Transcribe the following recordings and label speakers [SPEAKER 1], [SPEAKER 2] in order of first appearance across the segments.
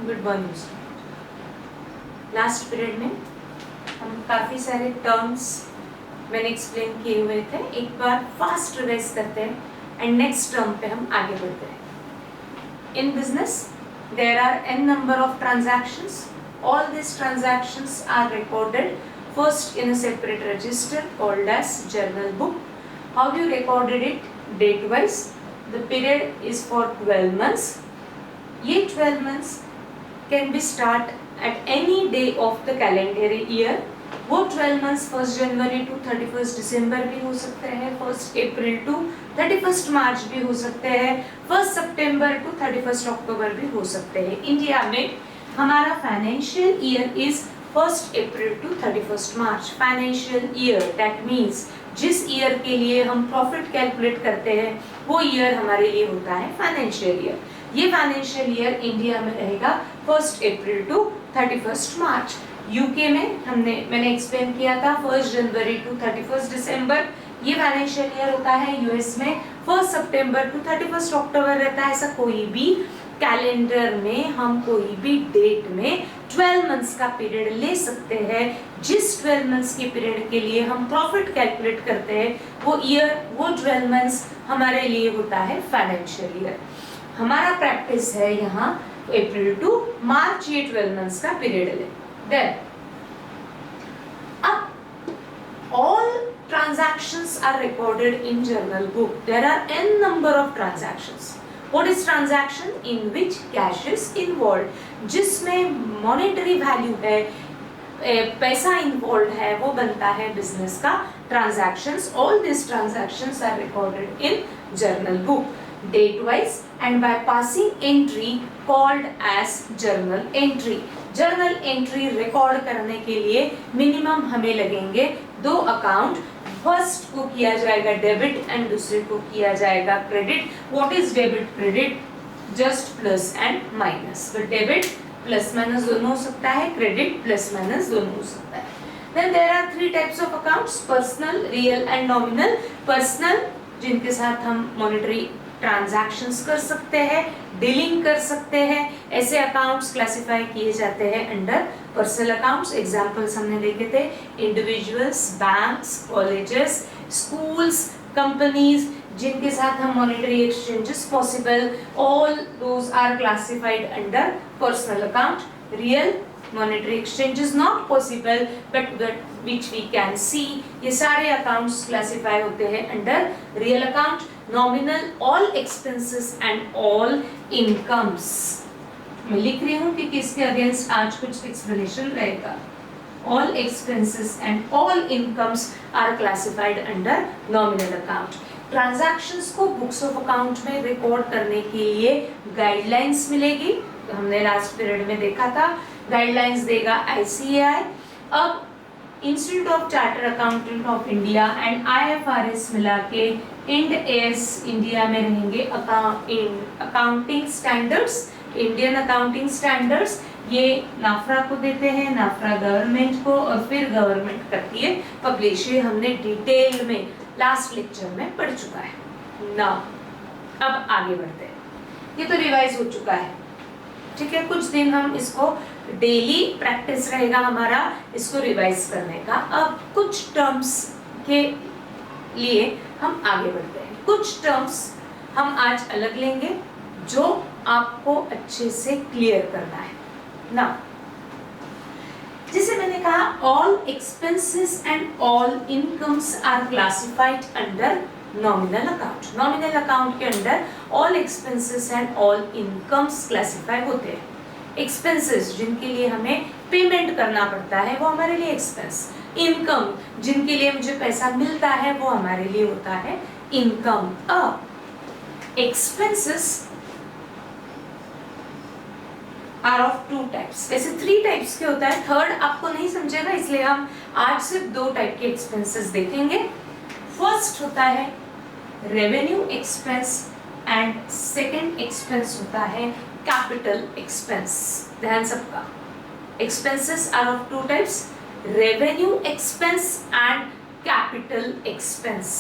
[SPEAKER 1] Good morning. Last period में हम काफ़ी सारे टर्म्स मैंने एक्सप्लेन किए हुए थे, एक बार फास्ट रिवाइज करते हैं एंड नेक्स्ट टर्म पे हम आगे बढ़ते हैं। In business there are n number of transactions. All these transactions are recorded first in a separate register called as journal book. How you recorded it? Date wise. The period is for 12 months. ये 12 months can be start at any day of the calendar year. वो 12 months 1st January to 31st December भी हो सकते हैं, 1st April to 31st March भी हो सकते हैं, 1st September to 31st October भी हो सकते हैं. इंडिया में हमारा financial year is 1st April to 31st March. Financial year that means जिस ईयर के लिए हम प्रॉफिट कैलकुलेट करते हैं वो ईयर हमारे लिए होता है फाइनेंशियल ईयर. ये फाइनेंशियल ईयर इंडिया में रहेगा 1st April to 31st March. UK में मैंने एक्सप्लेन किया था 1st January to 31st December. ये फाइनेंशियल ईयर होता है. यूएस में 1st September to 31st October रहता है. ऐसा कोई भी कैलेंडर में हम कोई भी डेट में 12 मंथ्स का पीरियड ले सकते हैं. जिस 12 मंथ्स के पीरियड के लिए हम प्रॉफिट कैलकुलेट करते हैं वो 12 मंथ्स हमारे लिए होता है फाइनेंशियल ईयर. हमारा प्रैक्टिस है यहाँ अप्रैल टू मार्च ये 12 मंथ्स का पीरियड ले. देन अब all transactions are recorded in journal book. There are n number of transactions. What is transaction? In which cash is involved. जिसमें monetary value है, पैसा involved है, वो बनता है business का transactions. All these transactions are recorded in journal book, date wise and by passing entry called as journal entry. Journal entry record करने के लिए minimum हमें लगेंगे 2 अकाउंट. फर्स्ट को किया जाएगा डेबिट एंड दूसरे को किया जाएगा credit. What is debit credit? Just plus and minus. But debit plus minus दोनों हो सकता है, क्रेडिट प्लस माइनस दोनों हो सकता है. Then there are 3 types of accounts, personal, real and nominal. Personal जिनके साथ हम मॉनेटरी ट्रांजैक्शंस कर सकते हैं, डीलिंग कर सकते हैं, ऐसे अकाउंट्स क्लासिफाई किए जाते हैं अंडर पर्सनल अकाउंट्स. एग्जांपल्स हमने देखे थे individuals, banks, colleges, schools, companies जिनके साथ हम monetary exchanges possible, all those are classified under personal account. Real monetary exchanges not possible but which we can see, ये सारे अकाउंट्स क्लासिफाई होते हैं under real account. Nominal all expenses and all incomes. मैं लिख रही हूँ कि किसके अगेंस्ट आज कुछ एक्सप्लेनेशन रहेगा. All expenses and all incomes are classified under nominal account. Transactions को बुक्स ऑफ अकाउंट में रिकॉर्ड करने के लिए गाइडलाइंस मिलेगी. हमने लास्ट पीरियड में देखा था. गाइडलाइंस देगा ICAI. अब institute of charter accountant of India and IFRS मिला के इंड AS इंडिया में रहेंगे accounting standards, Indian accounting standards. ये नाफरा को देते हैं, नाफरा गवर्नमेंट को, और फिर गवर्नमेंट करती है पब्लिश. ये हमने डिटेल में लास्ट लेक्चर में पढ़ चुका है ना. अब आगे बढ़ते हैं. ये तो रिवाइज हो चुका है, ठीक है. कुछ दिन हम इसको डेली प्रैक्टिस रहेगा हमारा इसको रिवाइज करने का. अब कुछ टर्म्स के लिए हम आगे बढ़ते हैं. कुछ टर्म्स हम आज अलग लेंगे जो आपको अच्छे से क्लियर करना है ना. जैसे मैंने कहा all expenses and all incomes are classified under nominal account. Nominal account के under all expenses and all incomes classify होते हैं. एक्सपेंसेस जिनके लिए हमें पेमेंट करना पड़ता है वो हमारे लिए एक्सपेंस. इनकम जिनके लिए मुझे पैसा मिलता है वो हमारे लिए होता है income. Expenses are of 2 types. वैसे 3 टाइप्स के होता है, थर्ड आपको नहीं समझेगा इसलिए हम आज सिर्फ 2 टाइप के एक्सपेंसेस देखेंगे. फर्स्ट होता है revenue expense and second expense होता है कैपिटल एक्सपेंस. ध्यान सबका. Expenses are of 2 types, revenue expense and capital expense.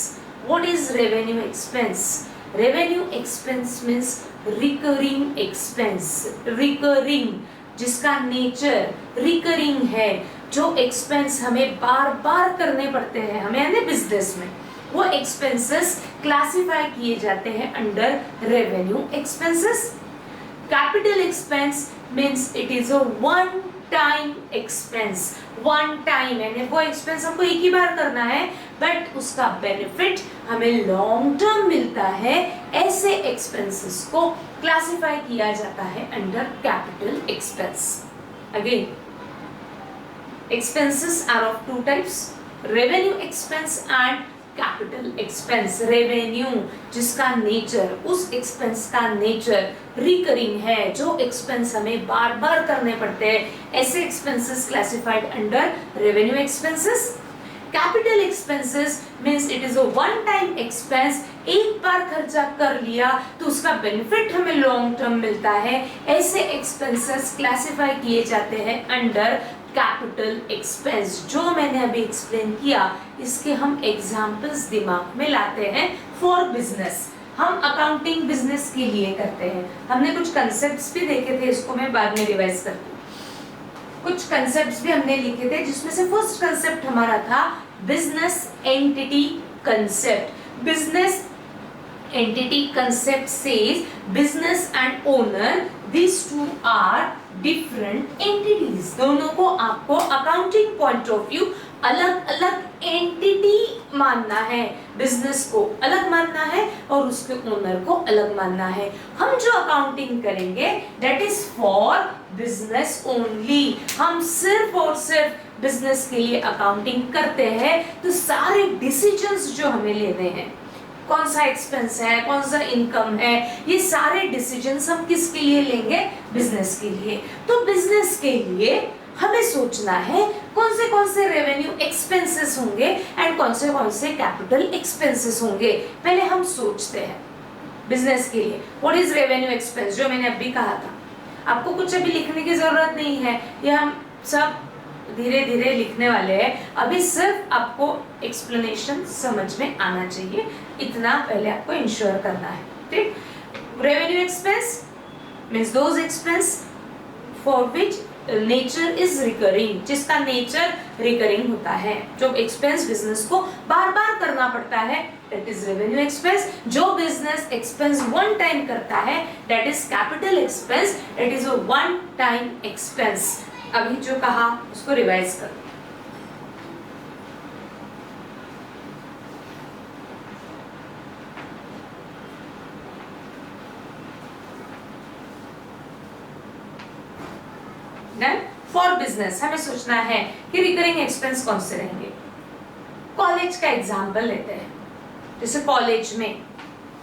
[SPEAKER 1] What is revenue expense? Revenue expense means recurring expense. Recurring जिसका नेचर रिकरिंग है, जो एक्सपेंस हमें बार बार करने पड़ते हैं हमें यानी बिजनेस में, वो एक्सपेंसेस क्लासिफाई किए जाते हैं under revenue expenses. Capital expense means it is a one time expense. One time यानी वो एक्सपेंस हमको एक ही बार करना है बट उसका बेनिफिट हमें लॉन्ग टर्म मिलता है। ऐसे एक्सपेंसेस को क्लासिफाई किया जाता है under capital expense. Again expenses are of two types, revenue expense and capital expense. Revenue जिसका नेचर, उस एक्सपेंस का नेचर रिकरिंग है, जो एक्सपेंस हमें बार बार करने पड़ते हैं, ऐसे expenses classified under revenue expenses. Capital expenses means it is a one time expense, एक बार खर्चा कर लिया तो उसका बेनिफिट हमें लॉन्ग टर्म मिलता है। ऐसे एक्सपेंसेस क्लासिफाई किए जाते हैं अंडर कैपिटल एक्सपेंस। जो मैंने अभी एक्सप्लेन किया इसके हम एग्जांपल्स दिमाग में लाते हैं फॉर बिजनेस। हम अकाउंटिंग बिजनेस के लिए करते हैं। हमने कुछ कंसेप्ट्स भी देखे थे, इसको मैं बाद में रिवाइज करती हूँ। कुछ कंसेप्ट्स भी हमने लिखे थे जिसमें से फर्स्ट कंसेप्ट हमारा था business entity concept. Business entity concept says business and owner, these two are different entities। दोनों को आपको अकाउंटिंग पॉइंट ऑफ व्यू अलग अलग एंटिटी मानना है। बिजनेस को अलग मानना है और उसके ओनर को अलग मानना है। हम जो अकाउंटिंग करेंगे that is for business only. हम सिर्फ और सिर्फ बिजनेस के लिए अकाउंटिंग करते हैं। तो सारे डिसीजंस जो हमें लेने हैं, कौन सा एक्सपेंस है, कौन सा इनकम है, ये सारे डिसीजंस हम किसके लिए लेंगे, बिजनेस के लिए। तो बिजनेस के लिए हमें सोचना है कौन से रेवेन्यू एक्सपेंसेस होंगे एंड कौन से कैपिटल एक्सपेंसेस होंगे। पहले हम सोचते हैं बिजनेस के लिए व्हाट इज रेवेन्यू एक्सपेंस, जो मैंने अभी कहा था। आपको कुछ अभी लिखने की जरूरत नहीं है, ये हम सब धीरे धीरे लिखने वाले हैं। अभी सिर्फ आपको एक्सप्लेनेशन समझ में आना चाहिए, इतना पहले आपको इंश्योर करना है। ठीक, revenue expense means those expense for which nature is recurring, जिसका नेचर रिकरिंग होता है, जो एक्सपेंस बिजनेस को बार बार करना पड़ता है दैट इज रेवेन्यू एक्सपेंस। जो बिजनेस एक्सपेंस वन टाइम करता है that is capital expense, that is a one time expense. अभी जो कहा उसको रिवाइज करो। फॉर बिजनेस हमें सोचना है कि रिकरिंग एक्सपेंस कौन से रहेंगे। कॉलेज का एग्जांपल लेते हैं। जैसे कॉलेज में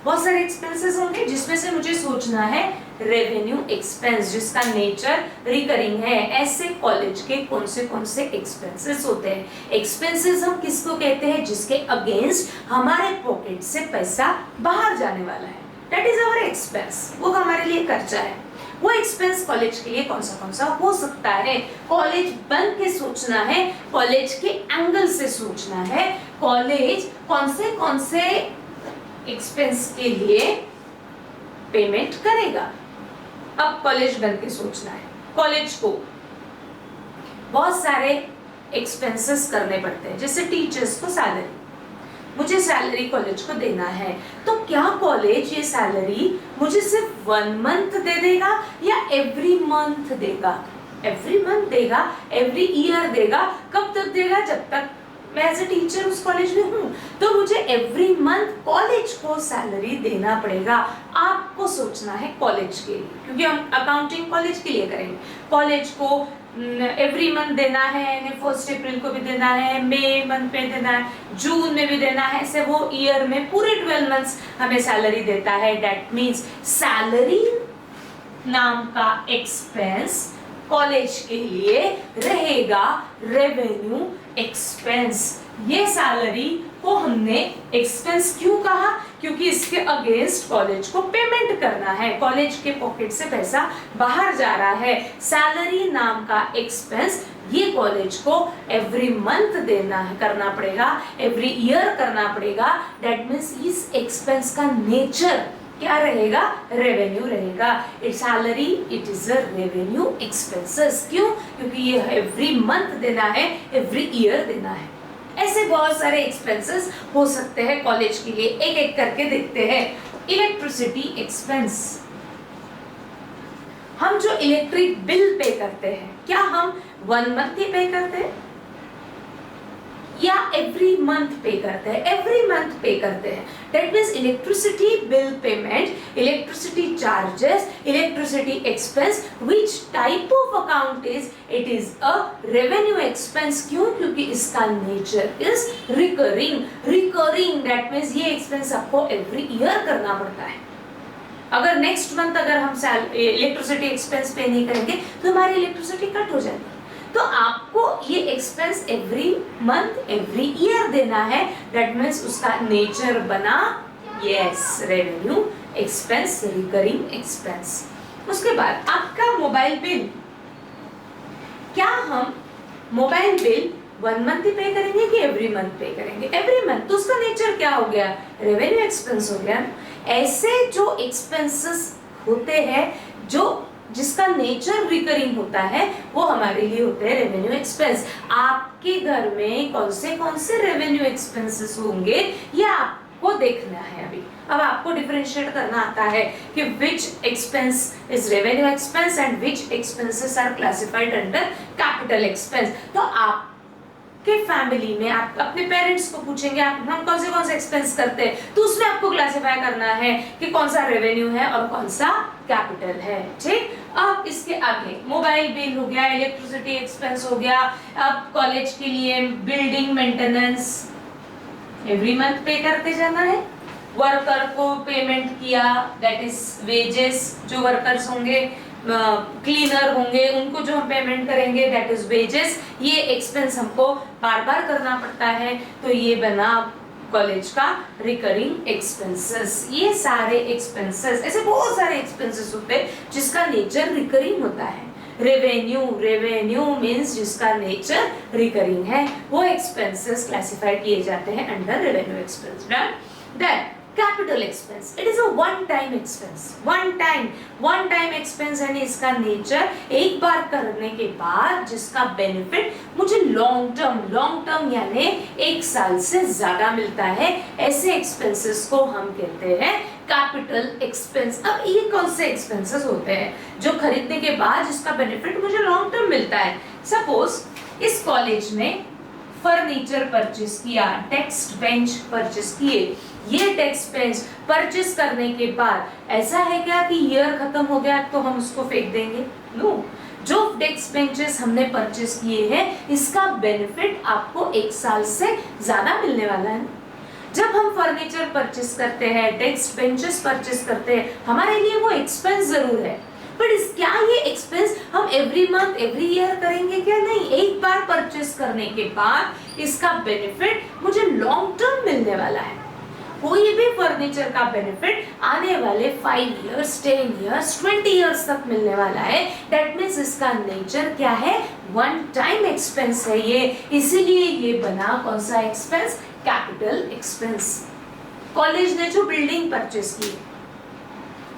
[SPEAKER 1] बहुत सारे एक्सपेंसेस होंगे जिसमें से मुझे सोचना है रेवेन्यू एक्सपेंस जिसका नेचर रिकरिंग है। ऐसे कॉलेज के कौन से एक्सपेंसेस होते हैं। एक्सपेंसेस हम किसको कहते हैं, जिसके अगेंस्ट हमारे पॉकेट से पैसा बाहर जाने वाला है, दैट इज आवर एक्सपेंस, वो हमारे लिए खर्चा है। वो एक्सपेंस कॉलेज के लिए कौन सा हो सकता है। कॉलेज बन के सोचना है, कॉलेज के एंगल से सोचना है, कॉलेज कौन से एक्सपेंस के लिए पेमेंट करेगा। अब कॉलेज बन के सोचना है। कॉलेज को बहुत सारे एक्सपेंसेस करने पड़ते हैं, जैसे टीचर्स को सैलरी, मुझे सैलरी कॉलेज को देना है, तो क्या कॉलेज ये सैलरी मुझे सिर्फ 1 मंथ दे देगा या एवरी मंथ देगा। एवरी मंथ देगा, एवरी ईयर देगा। कब तक देगा, जब तक मैं एज ए टीचर उस कॉलेज में हूँ। तो मुझे एवरी मंथ कॉलेज को सैलरी देना पड़ेगा। आपको सोचना है कॉलेज के लिए, क्योंकि हम अकाउंटिंग कॉलेज के लिए करेंगे। कॉलेज को एवरी मंथ देना है, 1 अप्रैल को भी देना है, मई मंथ में देना है, जून में भी देना है, ऐसे वो ईयर में पूरे 12 मंथ्स हमें सैलरी देता है। दैट मीन्स सैलरी नाम का एक्सपेंस कॉलेज के लिए रहेगा रेवेन्यू एक्सपेंस। ये सैलरी को हमने एक्सपेंस क्यों कहा, क्योंकि इसके अगेंस्ट कॉलेज को पेमेंट करना है, कॉलेज के पॉकेट से पैसा बाहर जा रहा है। सैलरी नाम का एक्सपेंस ये कॉलेज को एवरी मंथ देना है, करना पड़ेगा, एवरी ईयर करना पड़ेगा। दैट मीन्स इस एक्सपेंस का नेचर क्या रहेगा? रेवेन्यू रहेगा। It's salary, it is a revenue expenses. क्यों? क्योंकि ये एवरी मंथ देना है, एवरी ईयर देना है। ऐसे बहुत सारे एक्सपेंसेस हो सकते हैं कॉलेज के लिए, एक एक करके देखते हैं। इलेक्ट्रिसिटी एक्सपेंस, हम जो इलेक्ट्रिक बिल पे करते हैं, क्या हम 1 मंथ ही पे करते हैं या एवरी मंथ पे करते हैं? एवरी मंथ पे करते हैं। That means electricity bill payment, electricity charges, electricity expense, which type of account is? It is a revenue expense. क्यों? क्योंकि इसका nature is recurring. Recurring that means ये एक्सपेंस आपको एवरी ईयर करना पड़ता है। अगर नेक्स्ट मंथ अगर हम इलेक्ट्रिसिटी एक्सपेंस पे नहीं करेंगे तो हमारी इलेक्ट्रिसिटी कट हो जाएगी। तो आपको ये expense every month, every year देना है। दैट मीन्स उसका नेचर बना yes revenue expense, recurring expense. उसके बाद आपका मोबाइल बिल, क्या हम मोबाइल बिल 1 मंथ ही पे करेंगे कि एवरी मंथ पे करेंगे? Every month. तो उसका नेचर क्या हो गया? रेवेन्यू एक्सपेंस हो गया। ऐसे जो एक्सपेंसेस होते हैं जो जिसका नेचर रिकरिंग होता है वो हमारे लिए होते हैं रेवेन्यू एक्सपेंस। आपके घर में कौन से रेवेन्यू एक्सपेंसेस होंगे ये आपको देखना है। अभी अब आपको डिफरेंशिएट करना आता है कि which expense is revenue expense and which expenses are classified under capital expense. तो आप के फैमिली में आप अपने पेरेंट्स को पूछेंगे आप हम कौन से एक्सपेंस करते हैं, तो उसमें आपको क्लासिफाई करना है कि कौन सा रेवेन्यू है और कौन सा कैपिटल है। ठीक। अब इसके आगे मोबाइल बिल हो गया, इलेक्ट्रिसिटी एक्सपेंस हो गया। अब कॉलेज के लिए बिल्डिंग मेंटेनेंस एवरी मंथ पे करते जाना है। वर्कर को पेमेंट किया, दैट इज वेजेस। जो वर्कर्स होंगे, क्लीनर होंगे, उनको जो हम पेमेंट करेंगे दैट इज वेजेस। ये एक्सपेंस हमको बार बार करना पड़ता है, तो ये बना कॉलेज का रिकरिंग एक्सपेंसेस। ये सारे एक्सपेंसेस, ऐसे बहुत सारे एक्सपेंसेस होते हैं जिसका नेचर रिकरिंग होता है। रेवेन्यू मींस जिसका नेचर रिकरिंग है, वो एक्सपेंसेस क्लासिफाई किए जाते हैं under revenue expense. Then capital expense, it is a one time expense. One time expense यानी इसका नेचर एक बार करने के बाद जिसका बेनिफिट मुझे लॉन्ग टर्म यानी 1 साल से ज्यादा मिलता है, ऐसे एक्सपेंसेस को हम कहते हैं कैपिटल एक्सपेंस। अब ये कौन से एक्सपेंसेस होते हैं जो खरीदने के बाद जिसका बेनिफिट मुझे लॉन्ग टर्म मिलता है? सपोज इस कॉलेज में फर्नीचर परचेस किया, डेस्क बेंच परचेस किए। ये डेस्क बेंच परचेस करने के बाद ऐसा है क्या कि ईयर खत्म हो गया तो हम उसको फेंक देंगे? नो। जो डेस्क बेंचेस हमने परचेस किए हैं इसका बेनिफिट आपको 1 साल से ज्यादा मिलने वाला है। जब हम फर्नीचर परचेस करते हैं, डेस्क बेंचेस परचेस करते हैं, हमारे लिए वो एक्सपेंस जरूर है, बट क्या ये एक्सपेंस हम एवरी मंथ, एवरी ईयर करेंगे क्या? नहीं। एक बार परचेस करने के बाद इसका बेनिफिट मुझे लॉन्ग टर्म मिलने वाला है। कोई भी फर्नीचर का बेनिफिट आने वाले 5 इयर्स, 10 इयर्स, 20 इयर्स तक मिलने वाला है। दैट मीन्स इसका नेचर क्या है? वन टाइम एक्सपेंस है ये, इसीलिए ये बना कौन सा एक्सपेंस? Capital expense. कॉलेज ने जो बिल्डिंग परचेस की,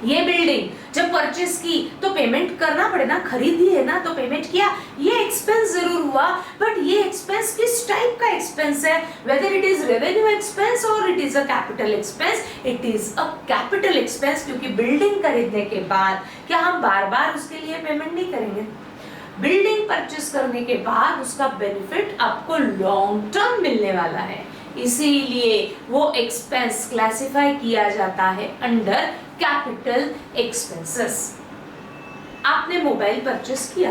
[SPEAKER 1] ये बिल्डिंग जब परचेस की तो पेमेंट करना पड़े ना, खरीदी है ना तो पेमेंट किया, ये एक्सपेंस जरूर हुआ, बट ये एक्सपेंस किस टाइप का एक्सपेंस है? Whether it is revenue expense और it is a capital expense? It is a capital expense, क्योंकि बिल्डिंग खरीदने के बाद क्या हम बार बार उसके लिए पेमेंट नहीं करेंगे? बिल्डिंग परचेस करने के बाद उसका बेनिफिट आपको लॉन्ग टर्म मिलने वाला है, इसीलिए वो एक्सपेंस क्लासिफाई किया जाता है अंडर कैपिटल एक्सपेंसेस। आपने मोबाइल परचेस किया,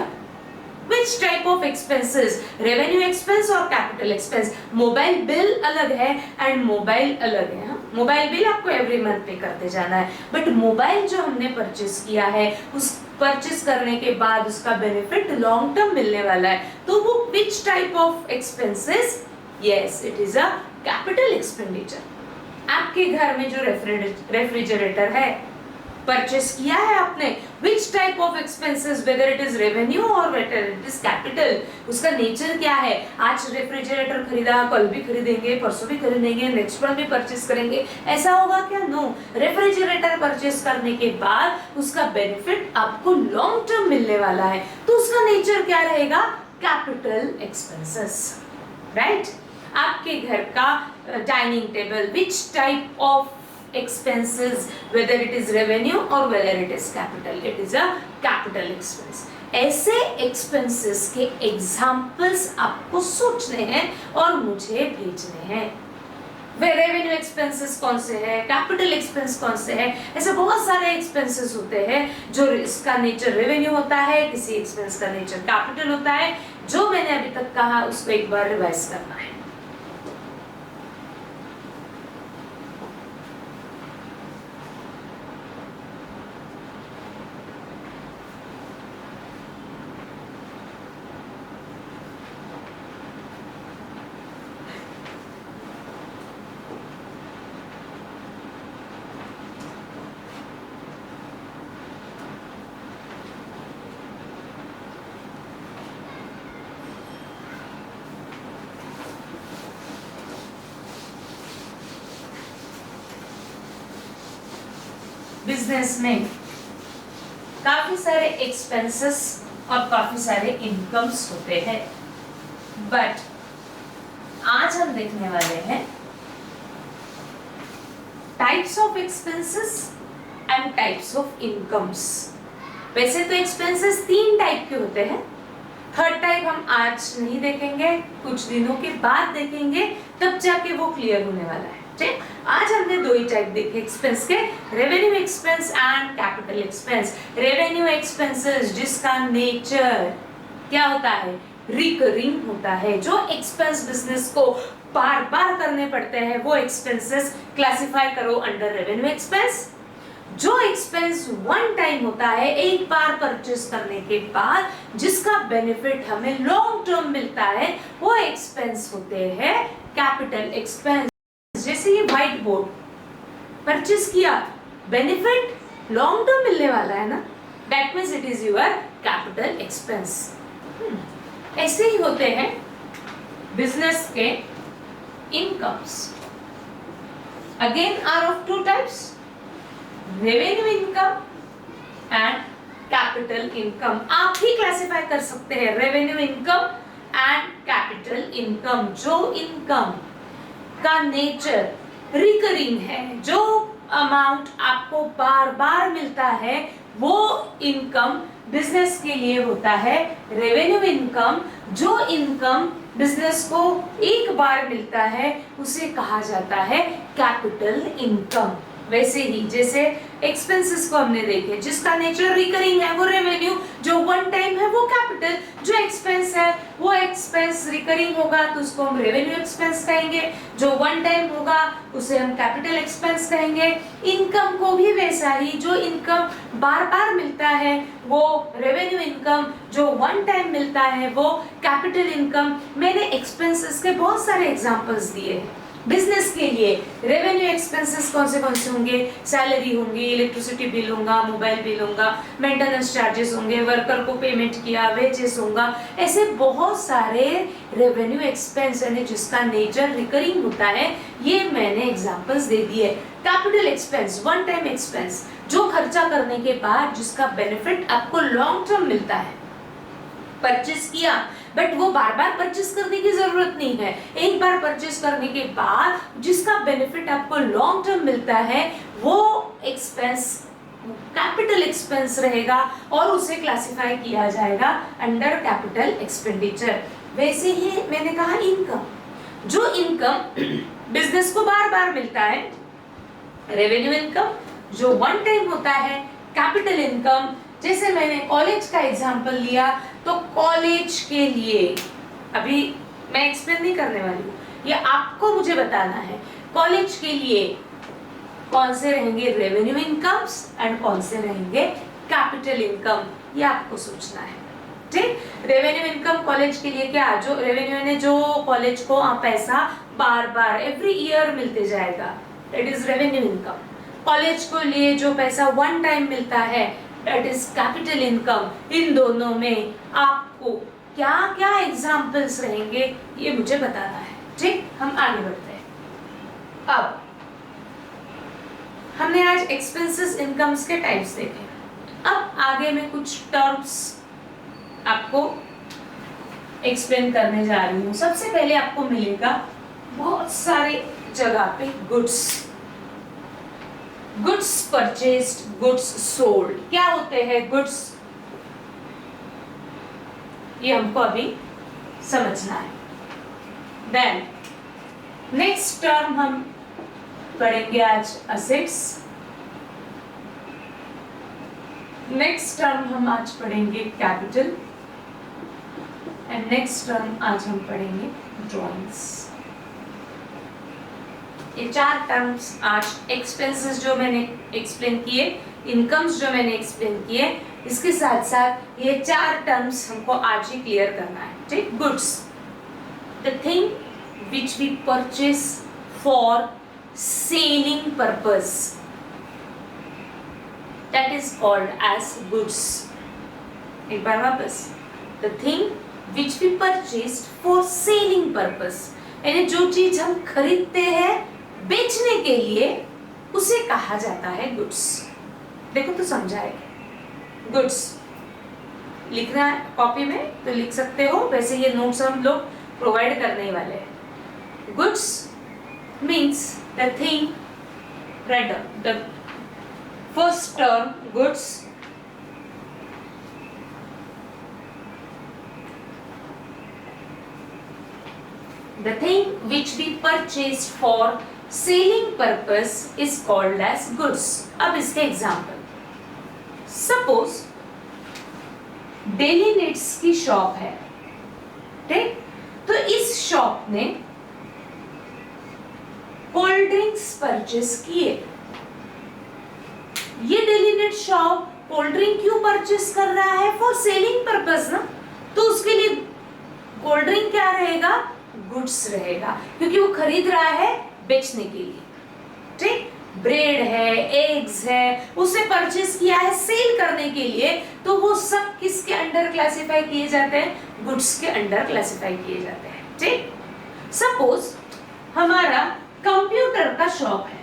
[SPEAKER 1] which type of expenses? Revenue expense और कैपिटल एक्सपेंस। मोबाइल बिल अलग है एंड मोबाइल अलग है। मोबाइल बिल आपको एवरी मंथ पे करते जाना है, बट मोबाइल जो हमने परचेस किया है उस परचेस करने के बाद उसका बेनिफिट लॉन्ग टर्म मिलने वाला है, तो वो which type of expenses? Yes, it is a capital expenditure. आपके घर में जो रेफ्रिजरेटर है परचेस किया है आपने, which type of expenses, weather it is revenue और वेदर इट इज कैपिटल, उसका नेचर क्या है। आज रेफ्रिजरेटर खरीदा, कल भी खरीदेंगे, परसों भी खरीदेंगे, नेक्स्ट मंथ भी परचेस करेंगे, ऐसा होगा क्या? नो। रेफ्रिजरेटर परचेस करने के बाद उसका बेनिफिट आपको लॉन्ग टर्म मिलने वाला है, तो उसका नेचर क्या रहेगा? Capital expenses, right. आपके घर का dining table, which type of expenses, whether it is revenue or whether it is capital, it is a capital expense. ऐसे expenses के examples आपको सोचने हैं और मुझे भेजने हैं। वे रेवेन्यू एक्सपेंसेस कौन से हैं, कैपिटल एक्सपेंस कौन से हैं, ऐसे बहुत सारे एक्सपेंसेस होते हैं जो इसका नेचर रेवेन्यू होता है, किसी एक्सपेंस का नेचर कैपिटल होता है। जो मैंने अभी तक कहा उसको एक बार रिवाइज करना है। बिजनेस में काफी सारे एक्सपेंसेस और काफी सारे इनकम्स होते हैं, बट आज हम देखने वाले हैं types of expenses and types of incomes. वैसे तो एक्सपेंसेस 3 टाइप के होते हैं, थर्ड टाइप हम आज नहीं देखेंगे, कुछ दिनों के बाद देखेंगे, तब जाके वो क्लियर होने वाला है। ठीक, आज हमने 2 ही टाइप देखे एक्सपेंस के, revenue expense and capital expense. Revenue expenses जिसका नेचर क्या होता है? रिकरिंग होता है। जो एक्सपेंस बिजनेस को बार बार करने पड़ते हैं वो एक्सपेंसेस क्लासिफाई करो अंडर रेवेन्यू एक्सपेंस। जो एक्सपेंस वन टाइम होता है, एक बार परचेस करने के बाद जिसका बेनिफिट हमें लॉन्ग टर्म मिलता है, वो एक्सपेंस होते हैं कैपिटल एक्सपेंस। जैसे ये व्हाइट बोर्ड परचेस किया, बेनिफिट लॉन्ग टर्म मिलने वाला है ना, that means it is your capital expense. ऐसे ही होते हैं बिजनेस के incomes. Again are of 2 types, revenue income and capital income. आप ही क्लासिफाई कर सकते हैं revenue income and capital income. जो इनकम का नेचर रिकरिंग है, जो अमाउंट आपको बार बार मिलता है, वो इनकम बिजनेस के लिए होता है रेवेन्यू इनकम। जो इनकम बिजनेस को एक बार मिलता है उसे कहा जाता है कैपिटल इनकम। वैसे ही जैसे एक्सपेंसेस को हमने देखे, जिसका नेचर रिकरिंग है वो रेवेन्यू, जो वन टाइम है वो कैपिटल। जो एक्सपेंस है वो एक्सपेंस रिकरिंग होगा तो उसको हम रेवेन्यू एक्सपेंस कहेंगे, जो वन टाइम होगा उसे हम कैपिटल एक्सपेंस कहेंगे। इनकम को भी वैसा ही, जो इनकम बार बार मिलता है वो रेवेन्यू इनकम, जो वन टाइम मिलता है वो कैपिटल इनकम। मैंने एक्सपेंसेस के बहुत सारे एग्जांपल्स दिए हैं। बिजनेस के लिए रेवेन्यू एक्सपेंसेस कौन से होंगे? सैलरी होंगी, इलेक्ट्रिसिटी बिल होगा, मोबाइल बिल होगा, मेंटेनेंस चार्जेस होंगे, वर्कर को पेमेंट किया, वेजेस होगा। ऐसे बहुत सारे रेवेन्यू एक्सपेंस यानी जिसका नेचर रिकरिंग होता है, ये मैंने एग्जांपल्स दे दिए। Capital expense, one time expense, जो खर्चा करने के बाद जिसका बेनिफिट आपको लॉन्ग टर्म मिलता है। परचेस किया बट वो बार बार परचेस करने की जरूरत नहीं है, एक बार परचेस करने के बाद जिसका बेनिफिट आपको लॉन्ग टर्म मिलता है वो एक्सपेंस कैपिटल एक्सपेंस रहेगा और उसे क्लासिफाई किया जाएगा अंडर कैपिटल एक्सपेंडिचर। वैसे ही मैंने कहा इनकम, जो इनकम बिजनेस को बार बार मिलता है रेवेन्यू इनकम, जो वन टाइम होता है कैपिटल इनकम। जैसे मैंने कॉलेज का एग्जांपल लिया तो कॉलेज के लिए अभी मैं एक्सप्लेन नहीं करने वाली हूँ, ये आपको मुझे बताना है कॉलेज के लिए कौन से रहेंगे रेवेन्यू इनकम्स एंड कौन से रहेंगे कैपिटल इनकम, ये आपको सोचना है। ठीक, रेवेन्यू इनकम कॉलेज के लिए क्या, जो रेवेन्यू ने जो कॉलेज को पैसा बार बार एवरी ईयर मिलते जाएगा, it is revenue income. College को लिए जो पैसा वन टाइम मिलता है दैट इज कैपिटल इनकम। इन दोनों में आपको क्या क्या एग्जाम्पल्स रहेंगे ये मुझे बताना है। ठीक, हम आगे बढ़ते हैं। अब हमने आज एक्सपेंसेस इनकम्स के टाइप्स देखे। अब आगे मैं कुछ टर्म्स आपको एक्सप्लेन करने जा रही हूँ। सबसे पहले आपको मिलेगा बहुत सारे जगह पे goods, goods purchased, goods sold. क्या होते हैं गुड्स, ये हमको अभी समझना है। देन नेक्स्ट टर्म हम पढ़ेंगे आज असेट्स। नेक्स्ट टर्म हम आज पढ़ेंगे कैपिटल एंड नेक्स्ट टर्म आज हम पढ़ेंगे ड्रॉइंग्स। ये चार टर्म्स आज एक्सपेंसेस जो मैंने एक्सप्लेन किए, इनकम्स जो मैंने एक्सप्लेन किए, इसके साथ साथ ये चार टर्म्स हमको आज ही क्लियर करना है। ठीक, goods, the thing which we purchase for selling purpose, that is called as goods। एक बार वापस, the thing which we purchased for selling purpose, यानी जो चीज हम खरीदते हैं बेचने के लिए उसे कहा जाता है गुड्स। देखो तो समझाएगा। गुड्स लिखना है कॉपी में तो लिख सकते हो, वैसे ये नोट्स हम लोग प्रोवाइड करने वाले हैं। Goods means the thing, write down the first term goods, the thing which we purchased for selling purpose is called as goods। अब इसके एग्जाम्पल, सपोज डेली नीड्स की शॉप है, ठीक, तो इस शॉप ने कोल्ड ड्रिंक्स परचेस किए। ये daily need shop cold drink क्यों परचेस कर रहा है, फॉर सेलिंग पर्पस ना, तो उसके लिए कोल्ड ड्रिंक क्या रहेगा, गुड्स रहेगा, क्योंकि वो खरीद रहा है बेचने के लिए। ठीक, ब्रेड है, एग्स है, उसे परचेस किया है सेल करने के लिए, तो वो सब किसके अंडर क्लासिफाई किए जाते हैं, गुड्स के अंडर क्लासिफाई किए जाते हैं। ठीक, सपोज हमारा कंप्यूटर का शॉप है,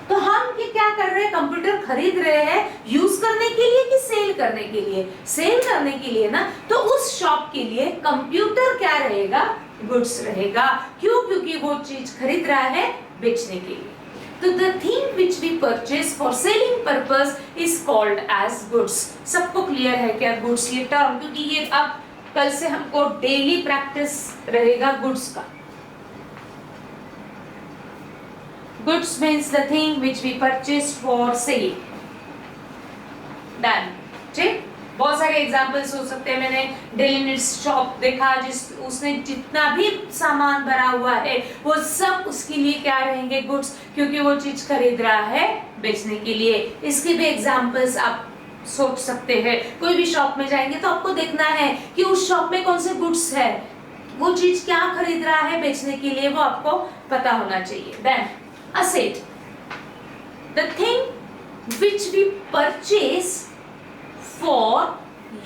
[SPEAKER 1] तो हम क्या कर रहे हैं, कंप्यूटर खरीद रहे हैं यूज करने के लिए कि सेल करने के लिए, सेल करने के लिए ना, तो उस शॉप के लिए कंप्यूटर क्या रहेगा, गुड्स रहेगा। क्यों, क्योंकि वो चीज खरीद रहा है बेचने के लिए। तो the thing which we purchase for selling purpose is called as goods. सबको क्लियर है क्या गुड्स ये टर्म, क्योंकि ये अब कल से हमको डेली प्रैक्टिस रहेगा गुड्स का। Goods means the thing which we purchased for sale। Done। ठीक, बहुत सारे एग्जाम्पल्स हो सकते हैं। मैंने डेली नीड्स शॉप देखा, जिस उसने जितना भी सामान भरा हुआ है वो सब उसके लिए क्या रहेंगे, गुड्स, क्योंकि वो चीज खरीद रहा है बेचने के लिए। इसके भी एग्जाम्पल्स आप सोच सकते हैं। कोई भी शॉप में जाएंगे तो आपको देखना है कि उस शॉप में कौन से गुड्स है, वो चीज क्या खरीद रहा है बेचने के लिए, वो आपको पता होना चाहिए। Then asset, the thing which we purchase for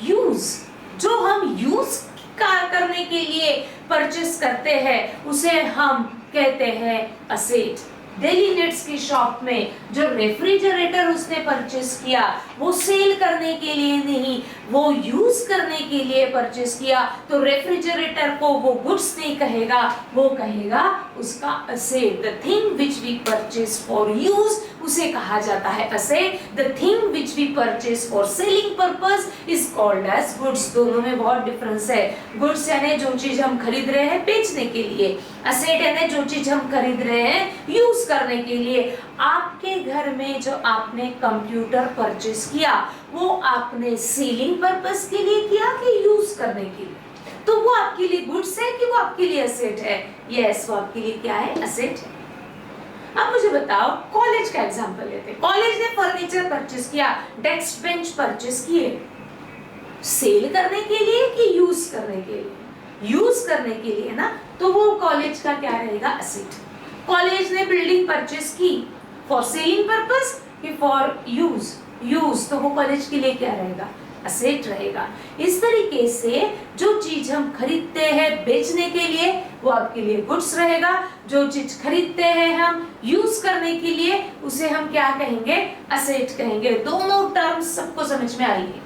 [SPEAKER 1] use, जो हम यूज करने के लिए परचेस करते हैं उसे हम कहते हैं असेट। डेली नीड्स की शॉप में जो रेफ्रिजरेटर उसने परचेस किया वो सेल करने के लिए नहीं, वो यूज करने के लिए परचेस किया, तो रेफ्रिजरेटर को वो गुड्स नहीं कहेगा, वो कहेगा उसका asset. The thing which we purchase for use उसे कहा जाता है asset. The thing which we purchase for selling purpose is called as goods. दोनों में बहुत डिफरेंस है। गुड्स यानी जो चीज हम खरीद रहे हैं बेचने के लिए, असेट यानी जो चीज हम खरीद रहे हैं यूज करने के लिए। आपके घर में जो आपने कंप्यूटर परचेस किया वो आपने सेलिंग पर्पस के लिए किया कि यूज करने के लिए, तो वो आपके लिए गुड्स है कि वो आपके लिए असेट है? यस, वो आपके लिए क्या है, असेट है। अब मुझे बताओ, कॉलेज का एग्जांपल लेते हैं। कॉलेज ने फर्नीचर परचेस किया, डेस्क बेंच परचेस किए, सेल करने के लिए कि यूज करने के लिए? यूज करने के लिए ना, तो वो कॉलेज का क्या रहेगा, असेट। कॉलेज ने बिल्डिंग परचेस की, फॉर सेलिंग पर्पस कि फॉर यूज? यूज तो वो कॉलेज के लिए क्या रहेगा? असेट रहेगा। इस तरीके से जो चीज हम खरीदते हैं बेचने के लिए वो आपके लिए गुड्स रहेगा, जो चीज खरीदते हैं हम यूज करने के लिए उसे हम क्या कहेंगे? असेट कहेंगे। दोनों टर्म्स सबको समझ में आएंगे।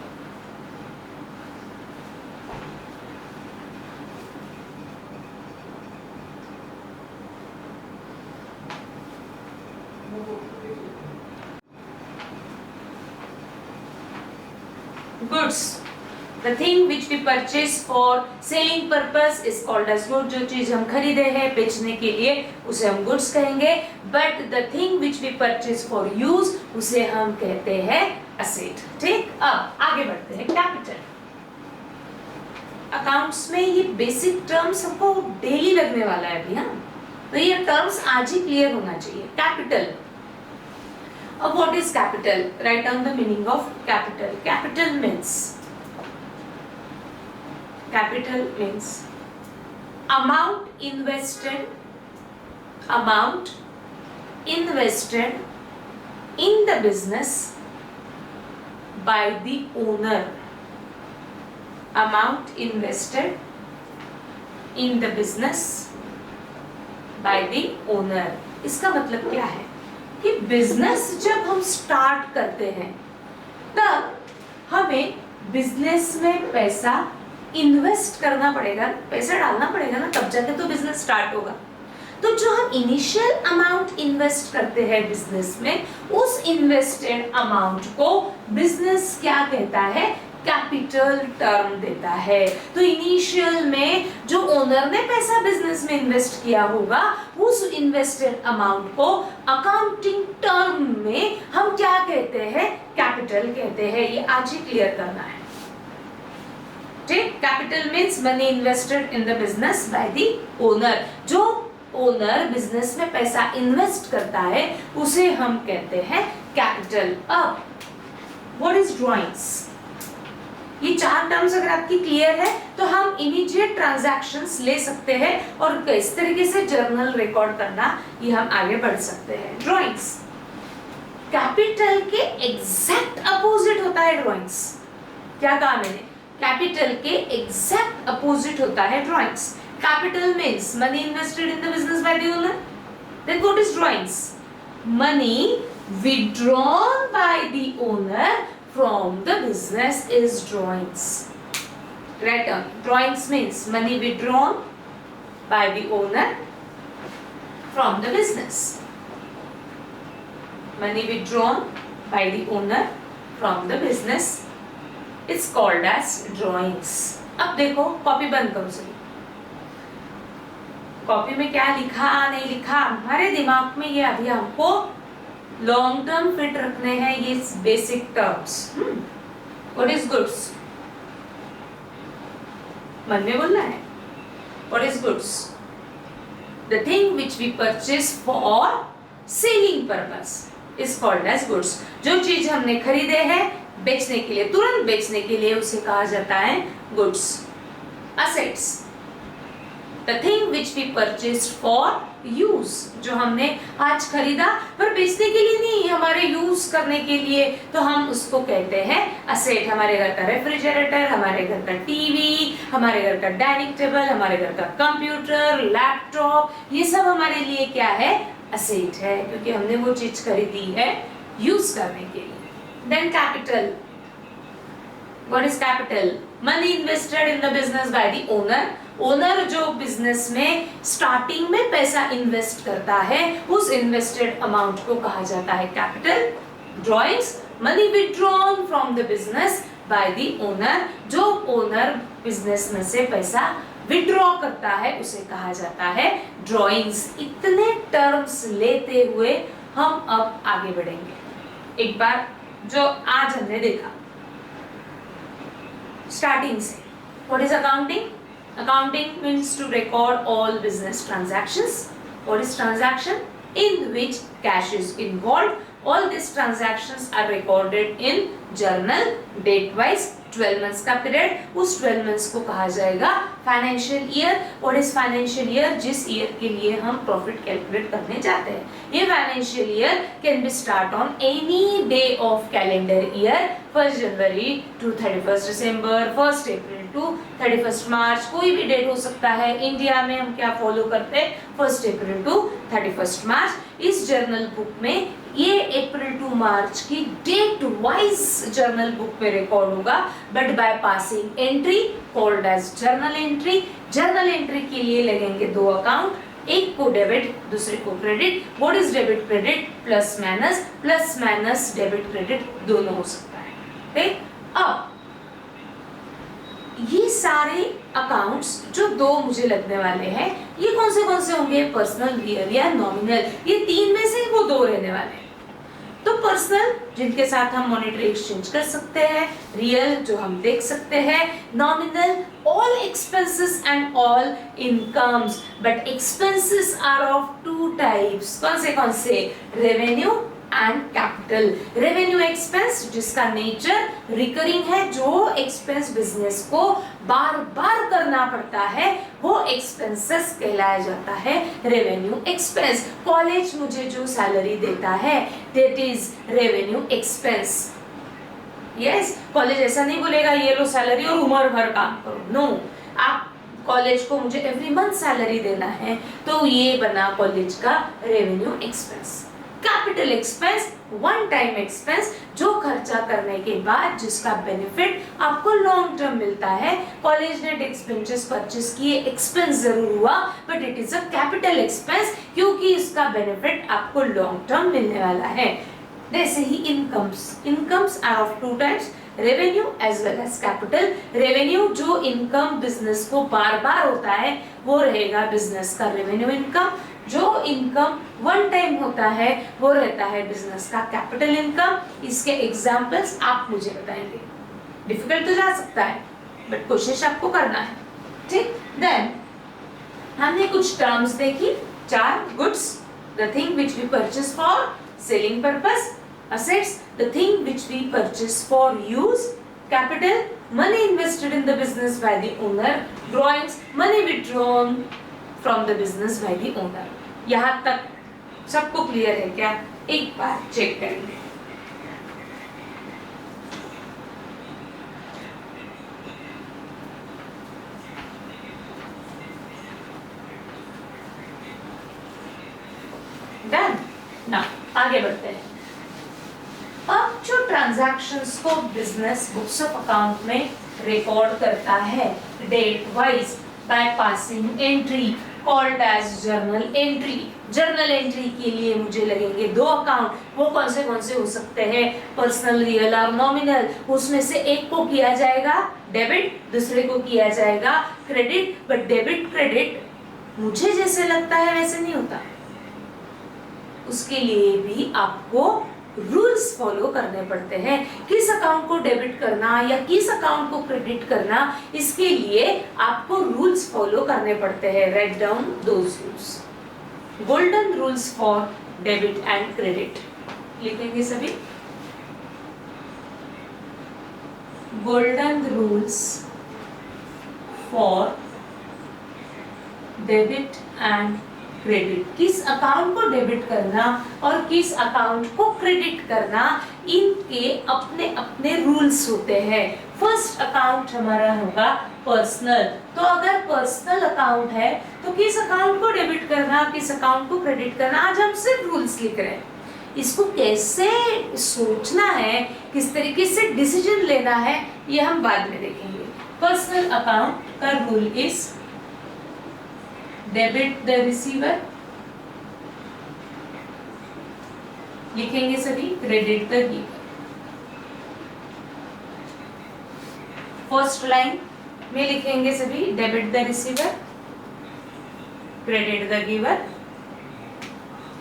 [SPEAKER 1] Goods, the thing which we purchase for selling purpose is called as good. जो चीज हम खरीदे हैं बेचने के लिए उसे हम goods कहेंगे, but the thing which we purchase for use उसे हम कहते हैं asset। ठीक, अब आगे बढ़ते हैं। कैपिटल, अकाउंट्स में ये बेसिक टर्म्स हमको डेली लगने वाला है अभी, हाँ, तो ये टर्म्स आज ही क्लियर होना चाहिए। Capital, what is capital? Write down the meaning of capital. Capital means amount invested in the business by the owner. Amount invested in the business by the owner. इसका मतलब क्या है कि बिजनेस जब हम स्टार्ट करते हैं तब हमें बिजनेस में पैसा इन्वेस्ट करना पड़ेगा, पैसा डालना पड़ेगा ना, तब जाके तो बिजनेस स्टार्ट होगा। तो जो हम इनिशियल अमाउंट इन्वेस्ट करते हैं बिजनेस में, उस इन्वेस्टेड अमाउंट को बिजनेस क्या कहता है? कैपिटल टर्म देता है। तो इनिशियल में जो ओनर ने पैसा बिजनेस में इन्वेस्ट किया होगा उस इन्वेस्टेड अमाउंट को अकाउंटिंग टर्म में हम क्या कहते हैं? कैपिटल कहते हैं। ये आज ही क्लियर करना है। ठीक, capital means money invested in the business by the owner. जो ओनर बिजनेस में पैसा इन्वेस्ट करता है उसे हम कहते हैं कैपिटल। अब व्हाट इज ड्राइंग्स? ये चार टर्म्स अगर आपकी क्लियर है तो हम इमीडिएट ट्रांजैक्शंस ले सकते हैं और किस तरीके से जर्नल रिकॉर्ड करना ये हम आगे बढ़ सकते हैं। ड्राइंग्स, कैपिटल के एग्जैक्ट अपोजिट होता है ड्राइंग्स। क्या कहा मैंने? कैपिटल के एग्जैक्ट अपोजिट होता है drawings. Capital means money invested in the business by the owner. Then what is drawings? Money withdrawn by the owner from the business is drawings. Write down. Drawings means money withdrawn by the owner from the business. Money withdrawn by the owner from the business is called as drawings. अब देखो, copy बंद करो सभी। Copy में क्या लिखा नहीं लिखा हमारे दिमाग में ये अभी हमको लॉन्ग टर्म फिट रखने हैं ये basic terms. What is goods? मन में बोलना है। What is goods? The thing which we purchase for selling purpose is called as goods. जो चीज हमने खरीदे हैं बेचने के लिए, तुरंत बेचने के लिए, उसे कहा जाता है goods. Assets, the thing which we purchase for use, जो हमने आज खरीदा पर बेचने के लिए नहीं, हमारे यूज करने के लिए, तो हम उसको कहते हैं असेट। हमारे घर का रेफ्रिजरेटर, हमारे घर का टीवी, हमारे घर का डाइनिंग टेबल, हमारे घर का कंप्यूटर, लैपटॉप, ये सब हमारे लिए क्या है? असेट है, क्योंकि हमने वो चीज खरीदी है यूज करने के लिए। Then capital, what is capital? Money invested in the business by the owner. Owner जो बिजनेस में स्टार्टिंग में पैसा इन्वेस्ट करता है उस इन्वेस्टेड अमाउंट को कहा जाता है capital. Drawings, money withdrawn from the business by the owner. जो ओनर बिजनेस में से पैसा विथड्रॉ करता है उसे कहा जाता है ड्राइंग्स। इतने टर्म्स लेते हुए हम अब आगे बढ़ेंगे। एक बार जो आज हमने देखा स्टार्टिंग से, what is accounting? Accounting means to record all business transactions. What is transaction? In which cash is involved All these transactions are recorded in journal date wise. 12 months का पीरियड, उस 12 मंथ्स को कहा जाएगा financial year. What is financial year? जिस year के लिए हम profit calculate करने जाते हैं। ये financial year can be start on any day of calendar year, 1 January to 31 December, 1 April to 31 March, कोई भी डेट हो सकता है। इंडिया में हम क्या फॉलो करते हैं? 1 अप्रैल टू 31 मार्च। इस जर्नल बुक में ये अप्रैल टू मार्च की डेट वाइज जर्नल बुक में रिकॉर्ड होगा, but by passing entry called as journal entry. Journal entry के लिए लगेंगे 2 अकाउंट, एक को डेबिट दूसरे को credit. What is debit credit? Plus minus debit credit दोनों हो सकता है। ठीक, अब ये सारे अकाउंट्स जो 2 मुझे लगने वाले हैं, ये कौन से होंगे? पर्सनल, रियल या नॉमिनल। ये 3 में से वो 2 रहने वाले हैं। तो पर्सनल जिनके साथ हम मॉनेटरी एक्सचेंज कर सकते हैं, रियल जो हम देख सकते हैं, nominal all expenses and all incomes. But expenses are of 2 types. कौन से? Revenue and capital. Revenue expense जिसका नेचर रिकरिंग है, जो एक्सपेंस बिजनेस को बार बार करना पड़ता है, वो एक्सपेंसेस कहलाया जाता है रेवेन्यू एक्सपेंस। कॉलेज मुझे जो सैलरी देता है, that is revenue expense. Yes, college ऐसा नहीं बोलेगा ये लो सैलरी और उम्र भर काम करो। नो, आप कॉलेज को मुझे एवरी मंथ सैलरी देना है, तो ये बना कॉलेज का revenue expense. Capital expense, one time expense, जो खर्चा करने के बाद जिसका बेनिफिट आपको लॉन्ग टर्म मिलता है। कॉलेज ने एक्सपेंसेस परचेस किए, एक्सपेंस जरूर हुआ, but it is a capital expense क्योंकि इसका बेनिफिट आपको लॉन्ग टर्म मिलने वाला है। जैसे ही incomes are of 2 types, revenue as well as capital. Revenue जो इनकम बिजनेस को बार बार होता है, वो रहेगा बिजनेस का रेवेन्यू इनकम। जो इनकम वन टाइम होता है, वो रहता है बिजनेस का कैपिटल इनकम। इसके एग्जांपल्स आप मुझे बताएंगे। डिफिकल्ट तो जा सकता है, बट कोशिश आपको करना है। ठीक, देन हमने कुछ टर्म्स देखी, 4 goods, the thing which we purchase for selling purpose, assets, the thing which we purchase for use, capital, money invested in the business by the owner, drawings, money withdrawn from the business by the owner। यहाँ तक सबको clear है क्या? एक बार check करेंगे। Done ना, आगे बढ़ते हैं। अब जो ट्रांजैक्शंस को बिजनेस बुक्स ऑफ अकाउंट में रिकॉर्ड करता है date wise by passing entry called as journal entry. Journal entry के लिए मुझे लगेंगे 2 अकाउंट। वो कौन से हो सकते हैं? पर्सनल, रियल और नॉमिनल। उसमें से एक को किया जाएगा डेबिट, दूसरे को किया जाएगा क्रेडिट। बट डेबिट क्रेडिट मुझे जैसे लगता है वैसे नहीं होता, उसके लिए भी आपको रूल्स फॉलो करने पड़ते हैं। किस अकाउंट को डेबिट करना या किस अकाउंट को क्रेडिट करना, इसके लिए आपको रूल्स फॉलो करने पड़ते हैं। Write down those rules. Golden rules for debit and credit लिखेंगे सभी। Golden rules for debit and credit. किस अकाउंट को डेबिट करना और किस अकाउंट को क्रेडिट करना, इनके अपने अपने रूल्स होते हैं। फर्स्ट अकाउंट हमारा होगा पर्सनल। तो अगर पर्सनल अकाउंट है तो किस अकाउंट को डेबिट करना, किस अकाउंट को क्रेडिट करना, आज हम सिर्फ रूल्स लिख रहे हैं। इसको कैसे सोचना है, किस तरीके से डिसीजन लेना है, ये हम बाद में देखेंगे। पर्सनल अकाउंट का rule is debit the receiver, लिखेंगे सभी credit the giver. First line में लिखेंगे सभी debit the receiver, credit the giver.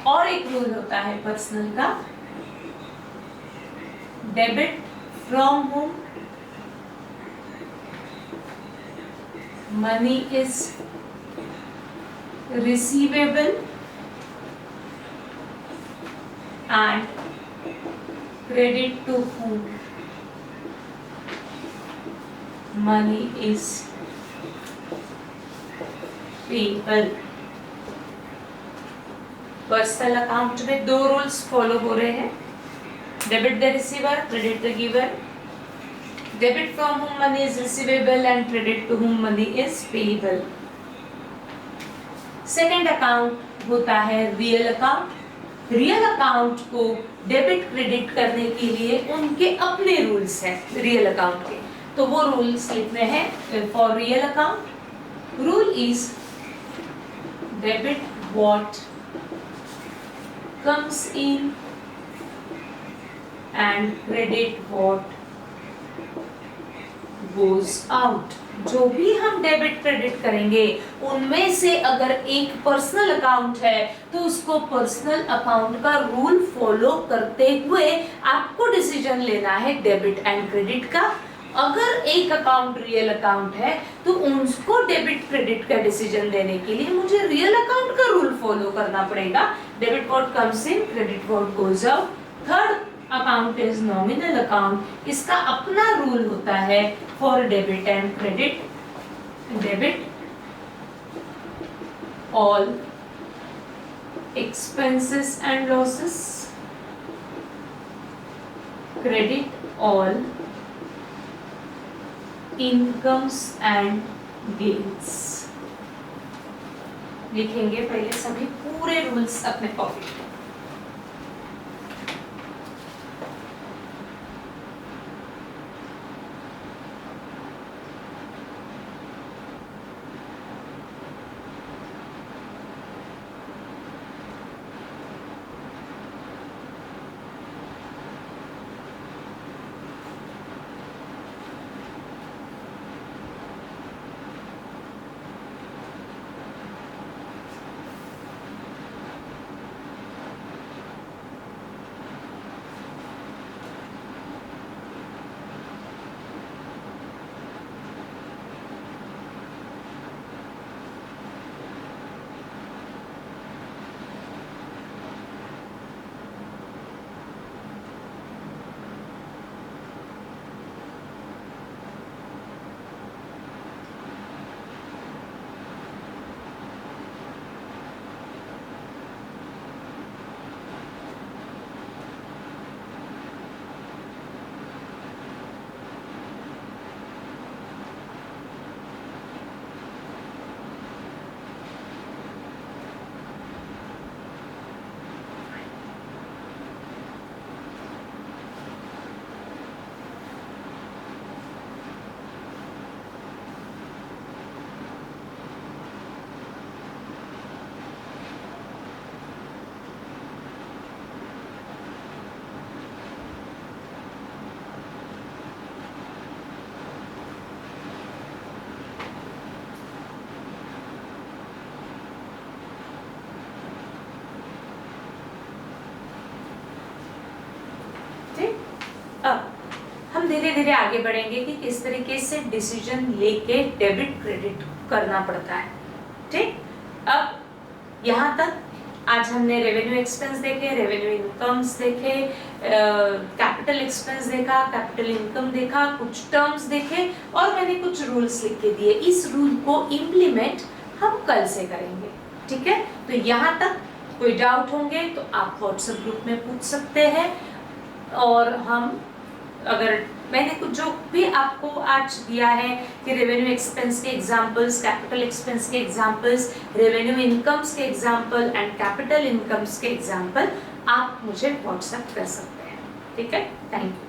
[SPEAKER 1] और एक रूल होता है पर्सनल का, debit from home money is receivable and credit to whom money is payable। Personal account में दो रूल्स फॉलो हो रहे हैं, debit the receiver, credit the giver. Debit from whom money is receivable and credit to whom money is payable। Second account होता है real account. Real account को debit credit करने के लिए उनके अपने रूल्स हैं रियल अकाउंट के, तो वो रूल्स लिखने हैं for real account. Rule is debit what comes in and credit what goes out। जो भी हम डेबिट क्रेडिट करेंगे उनमें से अगर एक पर्सनल अकाउंट है तो उसको पर्सनल अकाउंट का रूल फॉलो करते हुए आपको डिसीजन लेना है डेबिट एंड क्रेडिट का। अगर एक अकाउंट रियल अकाउंट है तो उसको डेबिट क्रेडिट का डिसीजन लेने के लिए मुझे रियल अकाउंट का रूल फॉलो करना पड़ेगा। Debit what comes in, credit what goes out. Third account is nominal account. इसका अपना रूल होता है for debit and credit. Debit all expenses and losses, credit all incomes and gains. लिखेंगे पहले सभी पूरे रूल्स अपने कॉपी में। अब हम धीरे धीरे आगे बढ़ेंगे कि किस तरीके से डिसीजन लेके डेबिट क्रेडिट करना पड़ता है। ठीक, अब यहाँ तक आज हमने रेवेन्यू एक्सपेंस देखे, रेवेन्यू इनकम्स देखे, कैपिटल एक्सपेंस देखा, कैपिटल इनकम देखा, कुछ टर्म्स देखे और मैंने कुछ रूल्स लिख के दिए। इस रूल को इम्प्लीमेंट हम कल से करेंगे। ठीक है, तो यहाँ तक कोई डाउट होंगे तो आप व्हाट्सएप ग्रुप में पूछ सकते हैं। और हम अगर मैंने कुछ जो भी आपको आज दिया है कि रेवेन्यू एक्सपेंस के एग्जांपल्स, कैपिटल एक्सपेंस के एग्जांपल्स, रेवेन्यू इनकम्स के एग्जांपल एंड कैपिटल इनकम्स के एग्जांपल, आप मुझे व्हाट्सएप कर सकते हैं। ठीक है, थैंक यू।